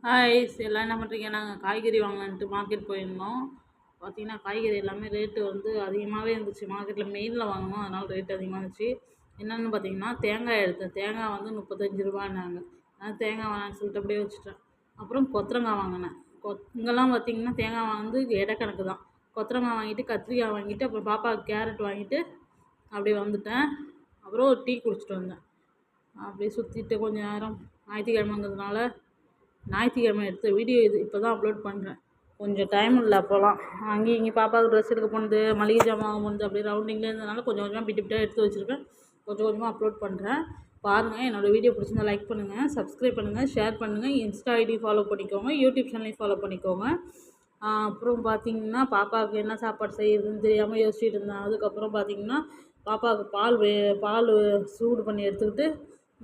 Hi எல்லாம் என்ன பண்ணுறீங்க? நாங்கள் காய்கறி வாங்கலான்ட்டு மார்க்கெட் போயிருந்தோம். பார்த்தீங்கன்னா காய்கறி எல்லாமே ரேட்டு வந்து அதிகமாகவே இருந்துச்சு. மார்க்கெட்டில் மெயினில் வாங்கினோம், அதனால் ரேட் அதிகமாக இருந்துச்சு. என்னென்னு பார்த்தீங்கன்னா தேங்காய் எடுத்தேன். தேங்காய் வந்து 35 ரூபான்னாங்க. நான் தேங்காய் வேணான்னு சொல்லிட்டு அப்படியே வச்சுட்டேன். அப்புறம் கொத்தரங்காய் வாங்கினேன். இங்கெல்லாம் பார்த்தீங்கன்னா தேங்காய் வந்து எடை கணக்கு தான். கொத்தரங்காய் வாங்கிட்டு, கத்திரிக்காய் வாங்கிட்டு, அப்புறம் பாப்பாவுக்கு கேரட் வாங்கிட்டு அப்படியே வந்துட்டேன். அப்புறம் ஒரு டீ குடிச்சிட்டு வந்தேன். அப்படியே சுற்றிட்டு கொஞ்சம் நேரம் ஞாயிற்றுக்கிழமைங்கிறதுனால ஞாயிற்றுக்கிழமை எடுத்த வீடியோ இது. இப்போ தான் அப்லோட் பண்ணுறேன். கொஞ்சம் டைம் இல்லை. அப்போலாம் அங்கேயும் இங்கேயும் பாப்பாவுக்கு ட்ரெஸ் எடுக்க போனது, மளிகை ஜாமான் வாங்க போனது, அப்படியே ரவுண்டிங்லேயே இருந்ததுனால கொஞ்சம் கொஞ்சமாக பிட்டாக எடுத்து வச்சுருக்கேன். கொஞ்சம் கொஞ்சமாக அப்லோட் பண்ணுறேன். பாருங்கள். என்னோடய வீடியோ பிடிச்சிருந்தா லைக் பண்ணுங்கள், சப்ஸ்கிரைப் பண்ணுங்கள், ஷேர் பண்ணுங்கள். இன்ஸ்டா ஐடி ஃபாலோ பண்ணிக்கோங்க, யூடியூப் சேனலையும் ஃபாலோ பண்ணிக்கோங்க. அப்புறம் பார்த்திங்கன்னா பாப்பாவுக்கு என்ன சாப்பாடு செய்யறதுன்னு தெரியாமல் யோசிச்சுட்டு இருந்தேன். அதுக்கப்புறம் பார்த்திங்கன்னா பாப்பாவுக்கு பால் சூடு பண்ணி எடுத்துக்கிட்டு,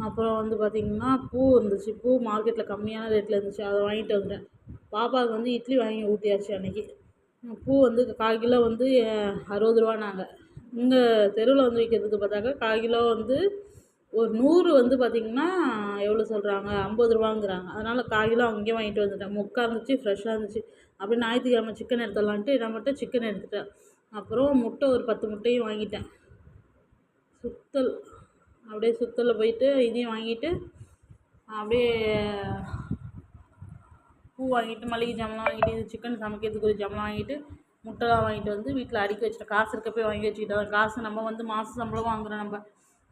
அப்புறம் வந்து பார்த்திங்கன்னா பூ இருந்துச்சு. பூ மார்க்கெட்டில் கம்மியான ரேட்டில் இருந்துச்சு, அதை வாங்கிட்டு வந்துட்டேன். பாப்பாவுக்கு வந்து இட்லி வாங்கி ஊற்றியாச்சு அன்றைக்கி. பூ வந்து 1/4 கிலோ வந்து 60 ரூபான்னாங்க. இங்கே தெருவில் வந்து விற்கிறதுக்கு பார்த்தாக்கா 1/4 கிலோ வந்து ஒரு 100 வந்து பார்த்திங்கன்னா எவ்வளோ சொல்கிறாங்க, 50 ரூபாங்கிறாங்க. அதனால் 1/4 கிலோ அங்கேயே வாங்கிட்டு வந்துட்டேன். மொக்கா இருந்துச்சு, ஃப்ரெஷ்ஷாக இருந்துச்சு. அப்படியே ஞாயிற்றுக்கிழமை சிக்கன் எடுத்துடலான்ட்டு நான் மட்டும் சிக்கன் எடுத்துட்டேன். அப்புறம் முட்டை ஒரு 10 முட்டையும் வாங்கிட்டேன். சுத்தல் அப்படியே சுத்தலில் போயிட்டு இதையும் வாங்கிட்டு, அப்படியே பூ வாங்கிட்டு, மளிகை ஜாமான்லாம் வாங்கிட்டு, இது சிக்கன் சமைக்கிறதுக்கு ஒரு ஜாமான் வாங்கிட்டு, முட்டைலாம் வாங்கிட்டு வந்து வீட்டில் அடுக்கி வச்சுட்டேன். காசு இருக்கப்போ வாங்கி வச்சுக்கிட்டேன். காசு நம்ம வந்து மாத சம்பளம் வாங்குகிறோம். நம்ம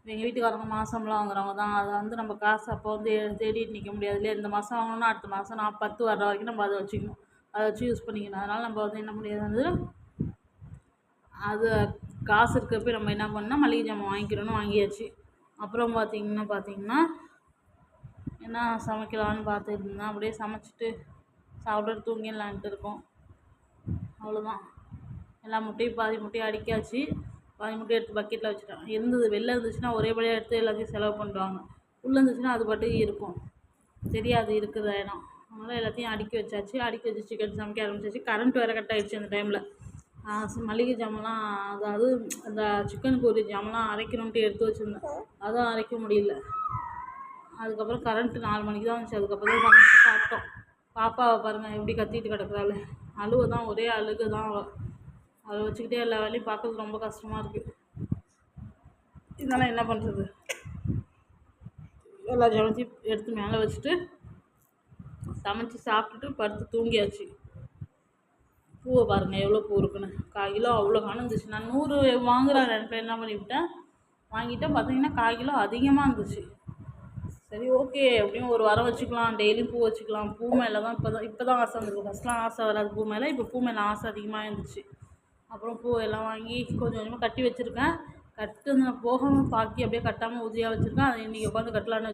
எங்கள் வீட்டுக்காரங்க மாத சம்பளம் வாங்குறவங்க தான். அதை வந்து நம்ம காசு அப்போ வந்து தேடிட்டு நிற்க முடியாது இல்லையா? இந்த மாதம் வாங்கணும்னா அடுத்த மாதம் 10 வர்ற வரைக்கும் நம்ம அதை வச்சுக்கணும். அதை வச்சு யூஸ் பண்ணிக்கணும். அதனால் நம்ம வந்து என்ன முடியாது, அது காசு இருக்கப்போ நம்ம என்ன பண்ணால் மளிகை ஜாமான் வாங்கிக்கிறோன்னு வாங்கியாச்சு. அப்புறம் பார்த்திங்கன்னா என்ன சமைக்கலான்னு பார்த்துட்டு இருந்தேன். அப்படியே சமைச்சிட்டு சாப்பிட்டு தூங்கிடலான்ட்டு இருக்கோம். அவ்வளோதான். எல்லா முட்டையும் பாதி முட்டையும் அடிக்காச்சு. பாதி முட்டையை எடுத்து பக்கெட்டில் வச்சுட்டேன். வெளில இருந்துச்சுன்னா ஒரே படியாக எடுத்து எல்லாத்தையும் செலவு பண்ணுவாங்க. உள்ளே இருந்துச்சுன்னா அது பாட்டுக்கு இருக்கும், தெரியாது இருக்கிற இடம். அதனால் எல்லாத்தையும் அடுக்கி வச்சாச்சு. அடுக்கி வச்சு சிக்கன் சமைக்க ஆரம்பிச்சாச்சு. கரண்ட் வேறு கட் ஆகிடுச்சு அந்த டைமில். மளிகை ஜாமான்லாம், அதாவது அந்த சிக்கனுக்கு ஒரு ஜாமான்லாம் அரைக்கணுன்ட்டு எடுத்து வச்சுருந்தேன். அதுவும் அரைக்க முடியல. அதுக்கப்புறம் கரண்ட்டு 4 மணிக்கு தான் வந்துச்சு. அதுக்கப்புறம் தான் சமைச்சு சாப்பிட்டோம். பாப்பாவை பாருங்கள் எப்படி கத்திட்டு கிடக்குறாள். அழுவ தான், ஒரே அழுக தான். அதை வச்சுக்கிட்டே எல்லா வேலையும் பார்க்கறது ரொம்ப கஷ்டமாக இருக்குது. இதனால் என்ன பண்ணுறது, எல்லா ஜாமத்தையும் எடுத்து மேலே வச்சுட்டு சமைச்சு சாப்பிட்டுட்டு படுத்து தூங்கியாச்சு. பூவை பாருங்கள் எவ்வளோ பூ இருக்குன்னு. 1/4 கிலோ அவ்வளோ காணுந்துச்சு. நான் 100 வாங்குகிறேன் நினைப்பேன், என்ன பண்ணிவிட்டேன் வாங்கிட்டேன். பார்த்தீங்கன்னா 1/4 கிலோ அதிகமாக இருந்துச்சு. சரி ஓகே, எப்படியும் ஒரு வாரம் வச்சுக்கலாம், டெய்லியும் பூ வச்சுக்கலாம். பூ மேலே தான் இப்போ தான் ஆசை வந்துருக்கு. ஃபஸ்ட்லாம் ஆசை வராது பூ மேலே, இப்போ பூ மேலே ஆசை அதிகமாக இருந்துச்சு. அப்புறம் பூ எல்லாம் வாங்கி கொஞ்சம் கொஞ்சமாக கட்டி வச்சுருக்கேன். கட்டுன போகாமல் பாக்கி அப்படியே கட்டாமல் உதிரியாக வச்சுருக்கேன். அதை இன்றைக்கி உட்காந்து கட்டலான்னு